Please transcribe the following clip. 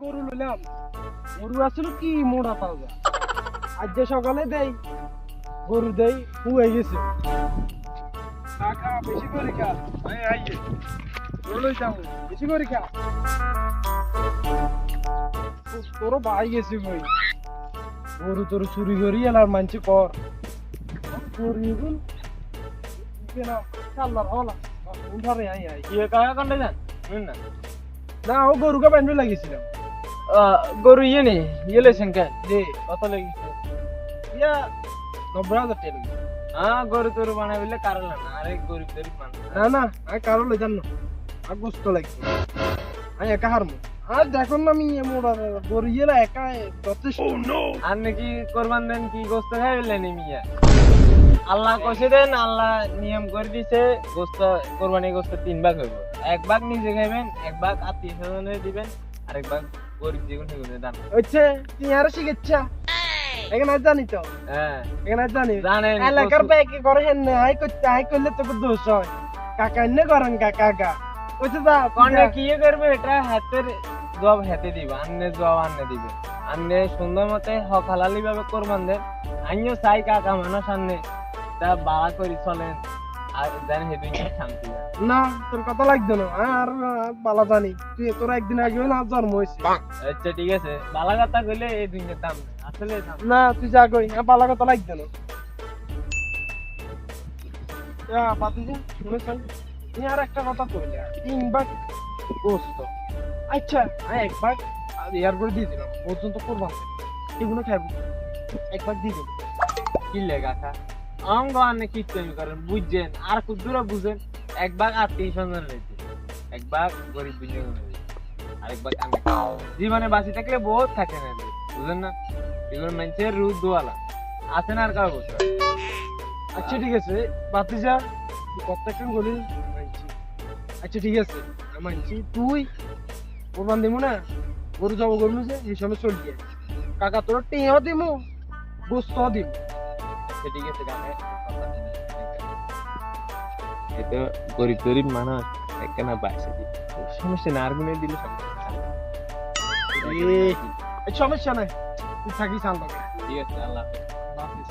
গরু লইলাম, গরু আসলে কি মোড়া পাওয়া আজ যে সকালে দেই গরু দেই হুয়ে গেছে খা বেশি করে খা আইয়ে লই যাও বেশি করে খা তোর ভাই গেছে কই গরু তোর চুরি করি এলার মানছি কর চুরি গুল কেনা চাল্লার হলা উঠারে আই কি কাকা কান্ডে যান শুনুন না না ও গরুকে বান্ধে লাগিয়েছিলাম গরু ইয়ে নেই ইয়ে লেছেন কেন যে কত লেগেছে ইয়া 90,000 টাকা লাগে হ্যাঁ গরু তরু বানাবিলে কারণ না আরে গরিব গরিব মানুষ না না আমি কারো লই জানো আর গোস্ত লাগবে আমি একা হারমু আর দেখুন না আমি মোড়া গরু ইয়েলা একা যথেষ্ট আর নাকি কোরবান দেন কি গোস্ত খাইবেন মিয়া আল্লাহ কষে দেন আল্লাহ নিয়ম করে দিছে গোস্ত কোরবানি গোস্ত 3 ভাগ হইব 1 ভাগ নিজে খাইবেন 1 ভাগ আত্মীয় স্বজনের দিবেন আর 1 ভাগ গরিব যেগুলো সেগুলো দান হচ্ছে তুই আর শিখেচ্ছা এখানে জানি তো হ্যাঁ এখানে জানি জানেন এলাকার ব্যাগে করে হেন আই করলে তোকে দোষ হয় কাকা এনে করেন কাকা ওইটা যা কোনটা কি করবে এটা হাতের জব হাতে দিবা আন্নে জব আন্নে দিবে আন্নে সুন্দর মতে হক হালালি ভাবে কোরবান দেন আইও চাই কাকা মানুষ আন্নে তা বাড়া করি চলেন আর জান হেদিন শান্তি না তোর কথা লাগতো না আর বালা জানি তুই তোর একদিন আগে না জন্ম হয়েছে আচ্ছা ঠিক আছে বালা কথা কইলে এই দুইটার দাম নেই। আসলে দাম না তুই যা কই বালা কথা লাগতো না পাতিজা শুনে চাই তুই আর একটা কথা কইলে 3 ভাগ গোস্ত আচ্ছা আমি 1 ভাগ ইয়ার করে দিয়ে দিলাম পর্যন্ত কোরবান এগুলো খাইব 1 ভাগ দিয়ে দিলাম কি লে কাকা অঙ্গ আন্নে কি করেন বুঝছেন আর খুব দূরে বুঝেন 1 ভাগ আত্মীয় স্বজন রয়েছে 1 ভাগ গরিব বুঝেন আর 1 ভাগ আন্নে জীবনে বাঁচি থাকলে বহুত থাকে না বুঝলেন না এগুলো মানুষের রুদ দোয়ালা আছে না আর কাউ বসে আচ্ছা ঠিক আছে বাতিজা তুই কত একটা বলি মানছি আচ্ছা ঠিক আছে মানছি তুই কোরবান দিমু না গরু যাবো গরু যে এই সময় চল গিয়ে কাকা তোর টেঁও দিমু গোস্ত দিম আচ্ছা ঠিক আছে কাকা এটা গরিব গরিব মানুষ একখানা বাইসে দিবে সমস্যা না আর গুনে দিলে সমস্যা নাই তুই থাকিস আনবা ঠিক আছে আল্লাহ হাফেজ